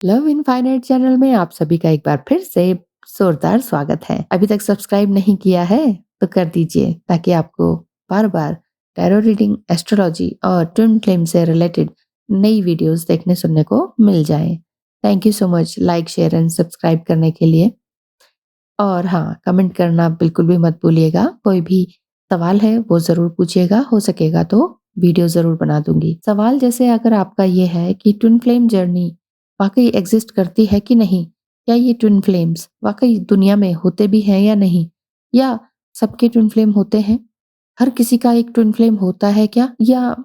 Love infinite channel में आप सभी का एक बार फिर से जोरदार स्वागत है। अभी तक सब्सक्राइब नहीं किया है तो कर दीजिए ताकि आपको बार-बार टैरो रीडिंग, एस्ट्रोलॉजी और ट्विन फ्लेम से रिलेटेड नई वीडियोस देखने सुनने को मिल जाएं। Thank you so much like, share and subscribe करने के लिए। और हाँ, कमेंट करना बिल्कुल भी मत भूलिएगा। कोई भी सवाल है वो ज़रूर पूछिएगा, हो सकेगा तो वीडियो ज़रूर बना दूँगी। सवाल जैसे अगर आपका ये है कि ट्विन फ्लेम जर्नी वाक़ई एग्ज़िस्ट करती है कि नहीं? क्या ये ट्विन फ्लेम्स वाक़ई दुनिया में होते भी हैं या नहीं? या सबके ट्विन फ्लेम होते हैं? हर किसी का एक ट्विन फ्लेम होता है क्या? या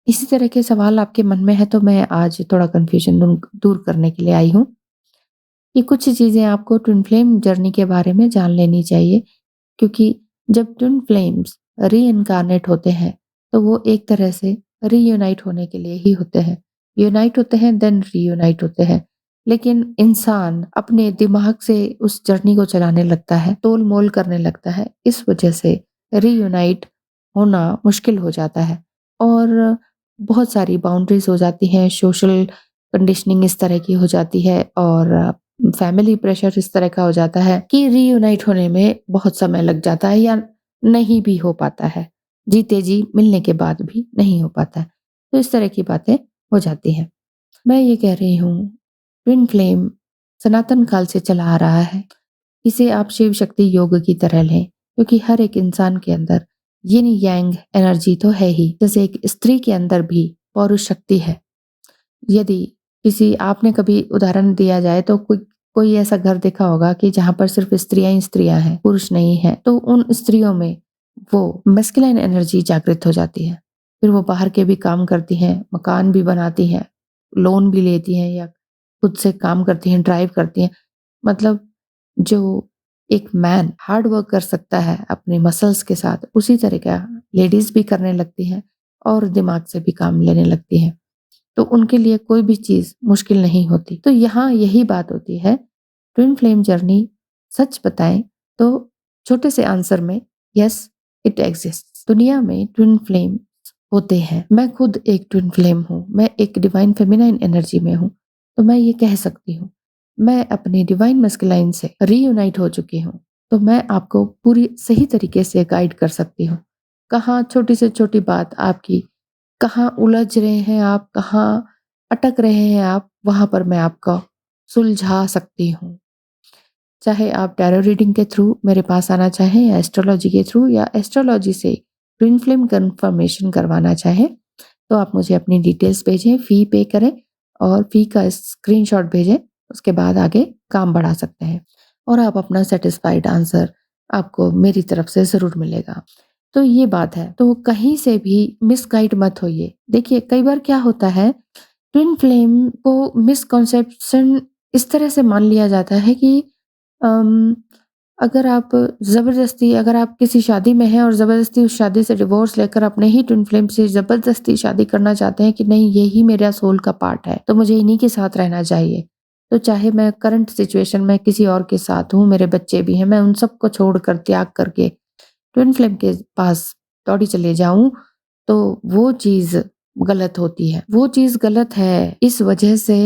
इसी तरह के सवाल आपके मन में है तो मैं आज थोड़ा कन्फ्यूज़न दूर करने के लिए आई हूँ। ये कुछ चीज़ें आपको ट्विन फ्लेम जर्नी के बारे में जान लेनी चाहिए, क्योंकि जब ट्विन फ्लेम्स रीइन्कार्नेट होते हैं तो वो एक तरह से रीयूनाइट होने के लिए ही होते हैं। यूनाइट होते हैं देन रीयूनाइट होते हैं। लेकिन इंसान अपने दिमाग से उस जर्नी को चलाने लगता है, तोल-मोल करने लगता है। इस वजह से रीयूनाइट होना मुश्किल हो जाता है और बहुत सारी बाउंड्रीज़ हो जाती हैं, सोशल कंडीशनिंग इस तरह की हो जाती है और फैमिली प्रेशर इस तरह का हो जाता है कि रीयूनाइट होने में बहुत समय लग जाता है या नहीं भी हो पाता है। जीते जी मिलने के बाद भी नहीं हो पाता है। तो इस तरह की बातें हो जाती हैं। मैं ये कह रही हूँ, ट्विन फ्लेम सनातन काल से चला आ रहा है। इसे आप शिव शक्ति योग की तरह लें, क्योंकि हर एक इंसान के अंदर यिन यांग एनर्जी तो है ही। जैसे एक स्त्री के अंदर भी पौरुष शक्ति है। यदि किसी आपने कभी उदाहरण दिया जाए तो कोई कोई ऐसा घर देखा होगा कि जहाँ पर सिर्फ स्त्रियाँ ही स्त्रियाँ हैं, पुरुष नहीं है, तो उन स्त्रियों में वो मैस्कुलिन एनर्जी जागृत हो जाती है। फिर वो बाहर के भी काम करती हैं, मकान भी बनाती हैं, लोन भी लेती हैं या खुद से काम करती हैं, ड्राइव करती हैं। मतलब जो एक मैन हार्ड वर्क कर सकता है अपने मसल्स के साथ, उसी तरह का लेडीज़ भी करने लगती हैं और दिमाग से भी काम लेने लगती हैं। तो उनके लिए कोई भी चीज़ मुश्किल नहीं होती। तो यहाँ यही बात होती है, ट्विन फ्लेम जर्नी सच बताएँ तो छोटे से आंसर में यस इट एक्सिस्ट्स। दुनिया में ट्विन फ्लेम होते हैं। मैं खुद एक ट्विन फ्लेम हूँ। मैं एक डिवाइन फेमिनाइन एनर्जी में हूँ। तो मैं ये कह सकती हूँ, मैं अपनी डिवाइन मैस्कुलाइन से रीयूनाइट हो चुकी हूँ। तो मैं आपको पूरी सही तरीके से गाइड कर सकती हूँ। कहाँ छोटी से छोटी बात आपकी, कहाँ उलझ रहे हैं आप, कहाँ अटक रहे हैं आप, वहाँ पर मैं आपको सुलझा सकती हूँ। चाहे आप टैरो रीडिंग के थ्रू मेरे पास आना चाहें या एस्ट्रोलॉजी के थ्रू या एस्ट्रोलॉजी से ट्विन फ्लेम कन्फर्मेशन करवाना चाहें, तो आप मुझे अपनी डिटेल्स भेजें, फ़ी पे करें और फ़ी का स्क्रीनशॉट भेजें। उसके बाद आगे काम बढ़ा सकते हैं और आप अपना सैटिस्फाइड आंसर आपको मेरी तरफ से ज़रूर मिलेगा। तो ये बात है, तो कहीं से भी मिसगाइड मत होइए। देखिए, कई बार क्या होता है, ट्विन फ्लेम को मिसकंसेप्शन इस तरह से मान लिया जाता है कि अम, अगर आप किसी शादी में हैं और ज़बरदस्ती उस शादी से डिवोर्स लेकर अपने ही ट्विन फ्लेम से ज़बरदस्ती शादी करना चाहते हैं कि नहीं यही मेरा सोल का पार्ट है, तो मुझे इन्हीं के साथ रहना चाहिए। तो चाहे मैं करंट सिचुएशन में किसी और के साथ हूँ, मेरे बच्चे भी हैं, मैं उन सबको छोड़कर त्याग करके ट्विन फ्लेम के पास दौड़ी चले जाऊँ, तो वो चीज़ गलत होती है। वो चीज़ गलत है, इस वजह से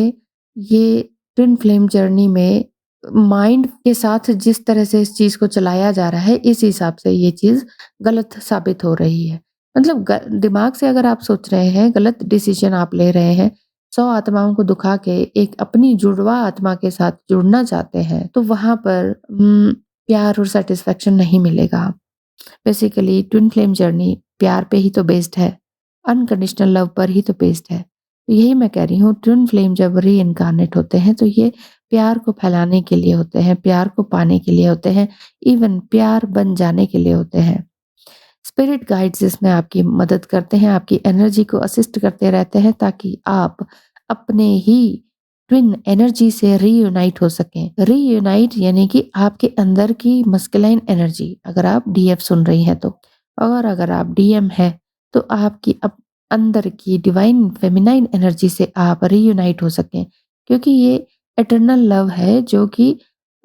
ये ट्विन फ्लेम जर्नी में माइंड के साथ जिस तरह से इस चीज़ को चलाया जा रहा है, इस हिसाब से ये चीज़ गलत साबित हो रही है। मतलब दिमाग से अगर आप सोच रहे हैं, गलत डिसीज़न आप ले रहे हैं, 100 आत्माओं को दुखा के एक अपनी जुड़वा आत्मा के साथ जुड़ना चाहते हैं, तो वहाँ पर प्यार और सैटिस्फैक्शन नहीं मिलेगा। बेसिकली ट्विन फ्लेम जर्नी प्यार पे ही तो बेस्ड है, अनकंडीशनल लव पर ही तो बेस्ड है। तो यही मैं कह रही हूँ, ट्विन फ्लेम जब रीइन्कार्नेट होते हैं तो ये प्यार को फैलाने के लिए होते हैं, प्यार को पाने के लिए होते हैं, इवन प्यार बन जाने के लिए होते हैं। स्पिरिट गाइड्स इसमें आपकी मदद करते हैं, आपकी एनर्जी को असिस्ट करते रहते हैं ताकि आप अपने ही ट्विन एनर्जी से रीयूनाइट हो सकें। रीयूनाइट यानी कि आपके अंदर की मस्कुलाइन एनर्जी, अगर आप डीएफ सुन रही हैं तो, और अगर आप डीएम हैं तो आपकी अंदर की डिवाइन फेमिनाइन एनर्जी से आप रीयूनाइट हो सकें, क्योंकि ये एटर्नल लव है जो कि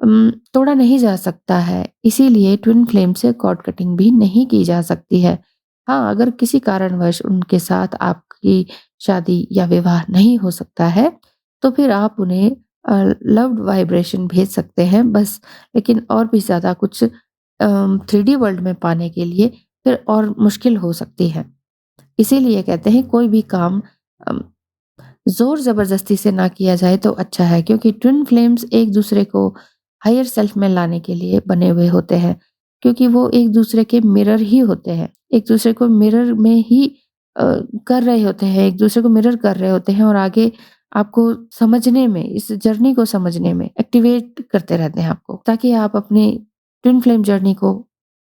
तोड़ा नहीं जा सकता है। इसीलिए ट्विन फ्लेम से कॉर्ड कटिंग भी नहीं की जा सकती है। हाँ, अगर किसी कारणवश उनके साथ आपकी शादी या विवाह नहीं हो सकता है, तो फिर आप उन्हें लव्ड वाइब्रेशन भेज सकते हैं बस, लेकिन और भी ज़्यादा कुछ 3D वर्ल्ड में पाने के लिए फिर और मुश्किल हो सकती है। इसीलिए कहते हैं कोई भी काम अम, ज़ोर ज़बरदस्ती से ना किया जाए तो अच्छा है, क्योंकि ट्विन फ्लेम्स एक दूसरे को हायर सेल्फ में लाने के लिए बने हुए होते हैं, क्योंकि वो एक दूसरे के मिरर ही होते हैं। एक दूसरे को मिरर में ही अ, कर रहे होते हैं, एक दूसरे को मिरर कर रहे होते हैं और आगे आपको समझने में, इस जर्नी को समझने में एक्टिवेट करते रहते हैं आपको, ताकि आप अपनी ट्विन फ्लेम जर्नी को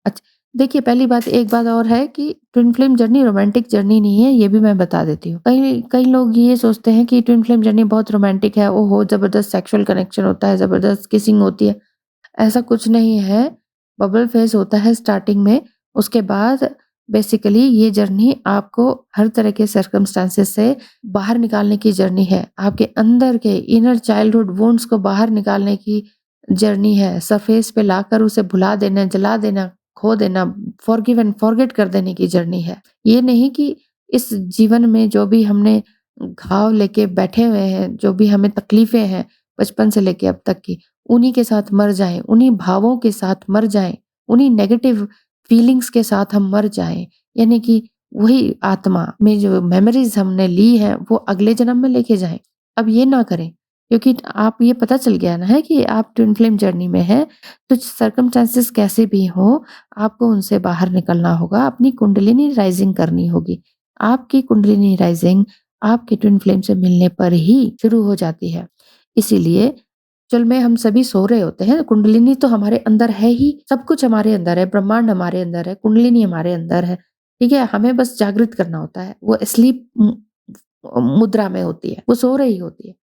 अच्छ देखिए, पहली बात, एक बात और है कि twin flame journey romantic journey नहीं है, ये भी मैं बता देती हूँ। कई कई लोग ये सोचते हैं कि ट्विन फ्लेम जर्नी बहुत रोमांटिक है, ओहो! ज़बरदस्त सेक्सुअल कनेक्शन होता है, ज़बरदस्त किसिंग होती है। ऐसा कुछ नहीं है। बबल फेज़ होता है स्टार्टिंग में, उसके बाद बेसिकली ये जर्नी आपको हर तरह के सर्कमस्टेंसेस से बाहर निकालने की जर्नी है। आपके अंदर के इनर चाइल्डहुड वुंड्स को बाहर निकालने की जर्नी है। सरफेस पे लाकर उसे भुला देना, जला देना, खो देना, फ़ॉरगिव एंड फ़ॉरगेट कर देने की जर्नी है। ये नहीं कि इस जीवन में जो भी हमने घाव लेके बैठे हुए हैं, जो भी हमें तकलीफ़ें हैं बचपन से लेके अब तक की, उन्हीं के साथ मर जाएँ, उन्हीं भावों के साथ मर जाएँ, उन्हीं नेगेटिव फीलिंग्स के साथ हम मर जाएँ। यानी कि वही आत्मा में जो मेमोरीज़ हमने ली हैं, वो अगले जन्म में लेके जाएँ। अब ये ना करें, क्योंकि आप ये पता चल गया ना है कि आप ट्विन फ्लेम जर्नी में हैं, तो सर्कमस्टेंसेस कैसे भी हों, आपको उनसे बाहर निकलना होगा, अपनी कुंडलिनी राइज़िंग करनी होगी। आपकी कुंडलिनी राइज़िंग आपके ट्विन फ्लेम से मिलने पर ही शुरू हो जाती है। इसीलिए एक्चुअल में हम सभी सो रहे होते हैं, कुंडलिनी तो हमारे अंदर है ही, सब कुछ हमारे अंदर है, ब्रह्मांड हमारे अंदर है, कुंडलिनी हमारे अंदर है, ठीक है? हमें बस जागृत करना होता है, वो स्लीप मुद्रा में होती है, वो सो रही होती है।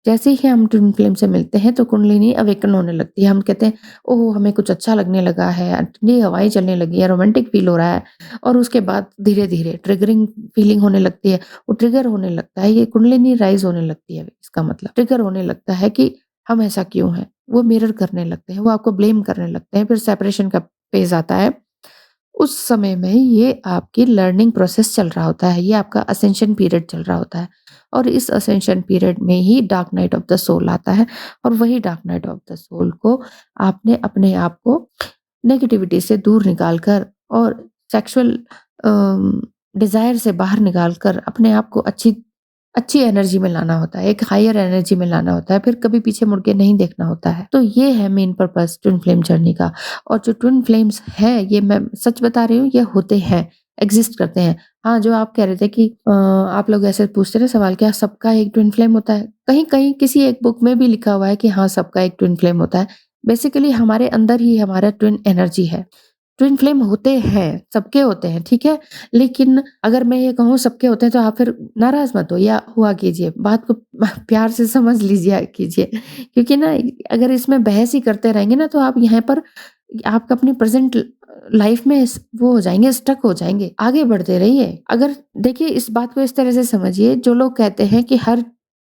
जैसे ही हम ट्विन फ्लेम से मिलते हैं तो कुंडलिनी अवेकन होने लगती है, हम कहते हैं, ओह! हमें कुछ अच्छा लगने लगा है, ठंडी हवाएँ चलने लगी है, रोमांटिक फ़ील हो रहा है, और उसके बाद धीरे-धीरे ट्रिगरिंग फ़ीलिंग होने लगती है, वो ट्रिगर होने लगता है, ये कुंडलिनी राइज़ होने लगती है, इसका मतलब ट्रिगर होने लगता है कि हम ऐसा क्यों हैं? वो मिरर करने लगते हैं, वो आपको ब्लेम करने लगते हैं, फिर सेपरेशन का फ़ेज़ आता है। उस समय में ये आपकी लर्निंग प्रोसेस चल रहा होता है, ये आपका असेंशन पीरियड चल रहा होता है, और इस असेंशन पीरियड में ही dark night of the soul आता है, और वही dark night of the soul को आपने अपने आप को नेगेटिविटी से दूर निकाल कर और सेक्सुअल डिज़ायर से बाहर निकाल कर अपने आप को अच्छी अच्छी एनर्जी में लाना होता है, एक हायर एनर्जी में लाना होता है, फिर कभी पीछे मुड़ के नहीं देखना होता है। तो ये है main purpose twin flame journey का। और जो ट्विन फ्लेम्स हैं, ये मैं सच बता रही हूँ, ये होते हैं, एग्ज़िस्ट करते हैं। हाँ, जो आप कह रहे थे कि आप लोग ऐसे पूछते ना सवाल, क्या सबका एक ट्विन फ्लेम होता है? कहीं-कहीं किसी एक बुक में भी लिखा हुआ है कि हाँ, सबका एक ट्विन फ्लेम होता है। बेसिकली हमारे अंदर ही हमारा ट्विन एनर्जी है। ट्विन फ्लेम होते हैं, सबके होते हैं, ठीक है? लेकिन अगर मैं ये कहूँ सबके होते हैं तो आप फिर नाराज़ मत हो या हुआ कीजिए, बात को प्यार से समझ लीजिए कीजिए। क्योंकि ना अगर इसमें बहस ही करते रहेंगे ना तो आप यहाँ पर आप अपनी प्रेज़ेंट लाइफ़ में वो हो जाएँगे, स्टक हो जाएँगे, आगे बढ़ते रहिए। अगर देखिए, इस बात को इस तरह से समझिए, जो लोग कहते हैं कि हर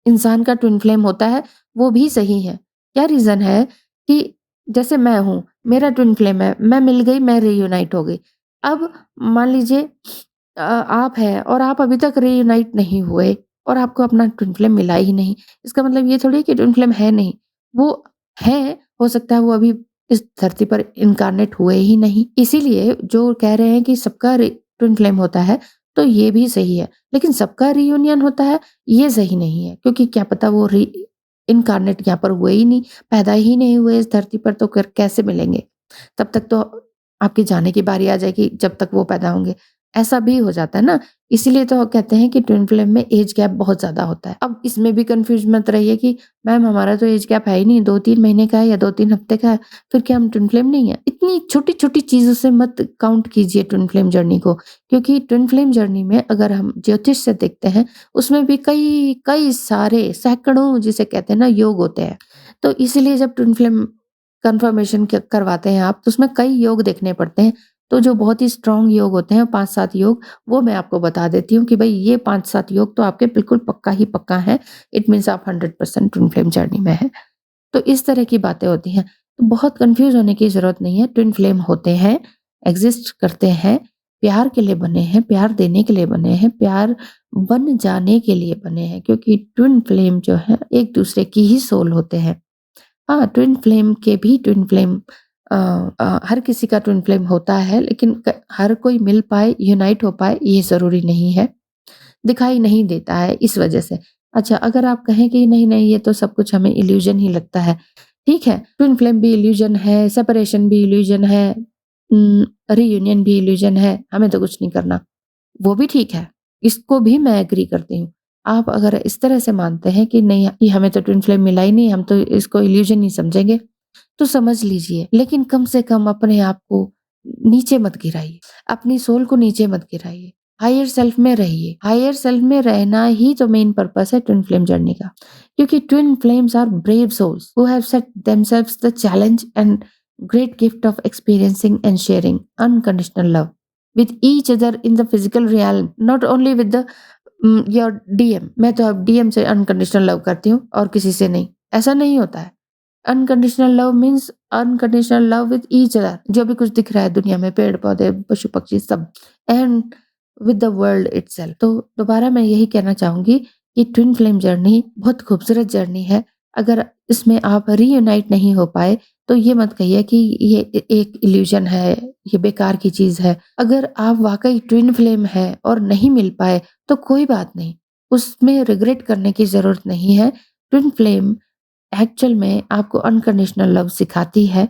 इंसान का ट्विन फ्लेम होता है, वो भी सही है। क्या रीज़न है कि जैसे मैं हूँ, मेरा ट्विन फ्लेम है, मैं मिल गई, मैं रियूनाइट हो गई। अब मान लीजिए आप हैं और आप अभी तक रियूनाइट नहीं हुए और आपको अपना ट्विन फ्लेम मिला ही नहीं। इसका मतलब ये थोड़ी है कि ट्विन फ्लेम है नहीं, वो है, हो सकता है वो अभी इस धरती पर इन्कार्नेट हुए ही नहीं। इसीलिए जो कह रहे हैं कि सबका ट्विन फ्लेम होता है, तो ये भी सही है। लेकिन सबका रियूनियन होता है, ये सही नहीं है, क्योंकि क्या पता वो इनकार्नेट यहाँ पर हुए ही नहीं, पैदा ही नहीं हुए इस धरती पर, तो फिर कैसे मिलेंगे? तब तक तो आपके जाने की बारी आ जाएगी, जब तक वो पैदा होंगे। ऐसा भी हो जाता है ना, इसीलिए तो कहते हैं कि ट्विन फ्लेम में एज गैप बहुत ज़्यादा होता है। अब इसमें भी कन्फ्यूज़ मत रहिए कि मैम हमारा तो एज गैप है ही नहीं, 2-3 महीने का है या 2-3 हफ्ते का है, फिर क्या हम ट्विन फ्लेम नहीं है? इतनी छोटी-छोटी चीज़ों से मत काउंट कीजिए ट्विन फ्लेम जर्नी को, क्योंकि ट्विन फ्लेम जर्नी में अगर हम ज्योतिष से देखते हैं, उसमें भी कई कई सारे सैकड़ों जिसे कहते हैं ना योग होते हैं। तो इसीलिए जब ट्विन फ्लेम कन्फर्मेशन करवाते हैं आप, तो उसमें कई योग देखने पड़ते हैं। तो जो बहुत ही स्ट्रॉन्ग योग होते हैं 5-7 योग, वो मैं आपको बता देती हूँ कि भई ये 5-7 योग तो आपके बिल्कुल पक्का ही पक्का है। इट मीन्स आप 100% ट्विन फ्लेम जर्नी में हैं। तो इस तरह की बातें होती हैं। तो बहुत कन्फ्यूज़ होने की ज़रूरत नहीं है, ट्विन फ्लेम होते हैं, एग्ज़िस्ट करते हैं, प्यार के लिए बने हैं, प्यार देने के लिए बने हैं, प्यार बन जाने के लिए बने हैं, क्योंकि ट्विन फ्लेम जो है एक दूसरे की ही सोल होते हैं। हाँ, ट्विन फ्लेम के भी ट्विन फ्लेम हर किसी का ट्विन फ्लेम होता है, लेकिन हर कोई मिल पाए, यूनाइट हो पाए, ये ज़रूरी नहीं है, दिखाई नहीं देता है इस वजह से। अच्छा, अगर आप कहें कि नहीं नहीं ये तो सब कुछ हमें इल्यूजन ही लगता है, ठीक है, ट्विन फ्लेम भी इल्यूजन है, सेपरेशन भी इल्यूजन है, रीयूनियन भी इल्यूजन है, हमें तो कुछ नहीं करना, वो भी ठीक है, इसको भी मैं एग्री करती हूँ। आप अगर इस तरह से मानते हैं कि नहीं, कि हमें तो ट्विन फ्लेम मिला ही नहीं, हम तो इसको इल्यूजन ही समझेंगे, तो समझ लीजिए, लेकिन कम से कम अपने आप को नीचे मत गिराइए, अपनी सोल को नीचे मत गिराइए, हायर सेल्फ में रहिए। हायर सेल्फ में रहना ही तो मेन पर्पस है ट्विन फ्लेम जर्नी का, क्योंकि twin flames are brave souls who have set themselves the challenge and great gift of experiencing and sharing unconditional love with each other in the physical realm, not only with the your DM। मैं तो अब DM से unconditional love करती हूँ और किसी से नहीं, ऐसा नहीं होता है। Unconditional love means unconditional love with each other, जो भी कुछ दिख रहा है दुनिया में, पेड़ पौधे पशु पक्षी सब, and with the world itself. तो दोबारा मैं यही कहना चाहूंगी कि ट्विन फ्लेम जर्नी बहुत खूबसूरत जर्नी है। अगर इसमें आप रीयूनाइट नहीं हो पाए तो ये मत कहिए कि ये एक इल्यूजन है, ये बेकार की चीज है। अगर आप वाकई ट्विन फ्लेम है और नहीं मिल पाए तो कोई बात नहीं, उसमें रिग्रेट करने की जरूरत नहीं है। ट्विन फ्लेम एक्चुअल में आपको अनकंडीशनल लव सिखाती है,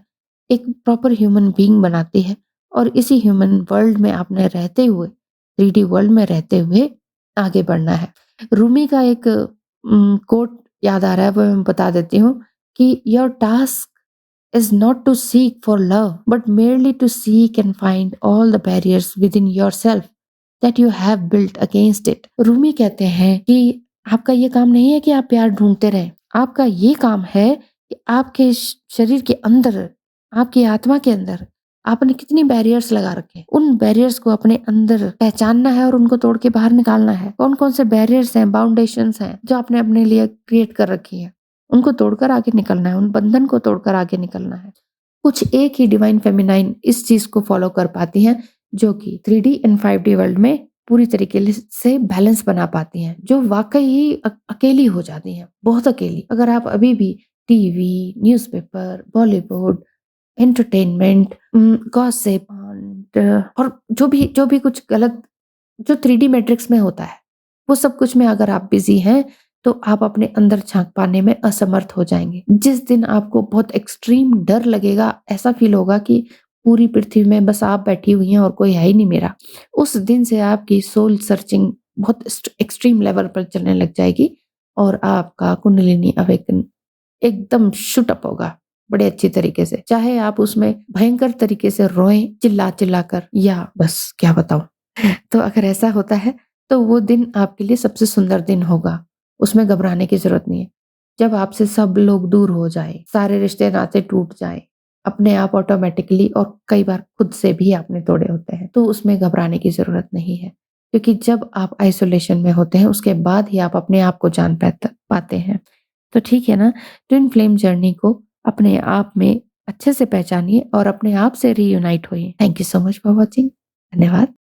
एक प्रॉपर ह्यूमन बीइंग बनाती है, और इसी ह्यूमन वर्ल्ड में आपने रहते हुए, 3D वर्ल्ड में रहते हुए आगे बढ़ना है। रूमी का एक कोट याद आ रहा है, वो मैं बता देती हूँ कि your task is not to seek for love, but merely to seek and find all the barriers within yourself that you have built against it। Rumi कहते हैं कि आपका ये काम नहीं है कि आप प्यार ढूंढते रहें, आपका ये काम है कि आपके शरीर के अंदर, आपकी आत्मा के अंदर आपने कितनी बैरियर्स लगा रखे, उन बैरियर्स को अपने अंदर पहचानना है और उनको तोड़ के बाहर निकालना है। कौन कौन से बैरियर्स हैं, बाउंडेशंस हैं जो आपने अपने लिए क्रिएट कर रखी है, उनको तोड़कर आगे निकलना है, उन बंधन को तोड़कर आगे निकलना है। कुछ एक ही डिवाइन फेमिनाइन इस चीज को फॉलो कर पाती हैं, जो कि 3D एंड 5D वर्ल्ड में पूरी तरीके से बैलेंस बना पाती हैं, जो वाकई ही अकेली हो जाती हैं, बहुत अकेली। अगर आप अभी भी TV, newspaper, Bollywood, entertainment, gossip और जो भी कुछ गलत, जो 3D मैट्रिक्स में होता है, वो सब कुछ में अगर आप बिजी हैं तो आप अपने अंदर झांक पाने में असमर्थ हो जाएंगे। जिस दिन आपको बहुत एक्सट्रीम डर लगेगा, ऐसा फील होगा कि पूरी पृथ्वी में बस आप बैठी हुई हैं और कोई है ही नहीं मेरा, उस दिन से आपकी सोल सर्चिंग बहुत एक्सट्रीम लेवल पर चलने लग जाएगी और आपका कुंडलिनी अवेकन एकदम शूट अप होगा बड़े अच्छी तरीके से। चाहे आप उसमें भयंकर तरीके से रोएं चिल्ला चिल्ला कर, या बस क्या बताऊं। तो अगर ऐसा होता है तो वो दिन आपके लिए सबसे सुंदर दिन होगा, उसमें घबराने की जरूरत नहीं है। जब आपसे सब लोग दूर हो जाए, सारे रिश्ते नाते टूट जाए अपने आप ऑटोमेटिकली, और कई बार खुद से भी आपने तोड़े होते हैं, तो उसमें घबराने की जरूरत नहीं है, क्योंकि जब आप आइसोलेशन में होते हैं उसके बाद ही आप अपने आप को जान पाते हैं। तो ठीक है ना, ट्विन फ्लेम जर्नी को अपने आप में अच्छे से पहचानिए और अपने आप से रीयूनाइट होइए। Thank you so much for watching. धन्यवाद।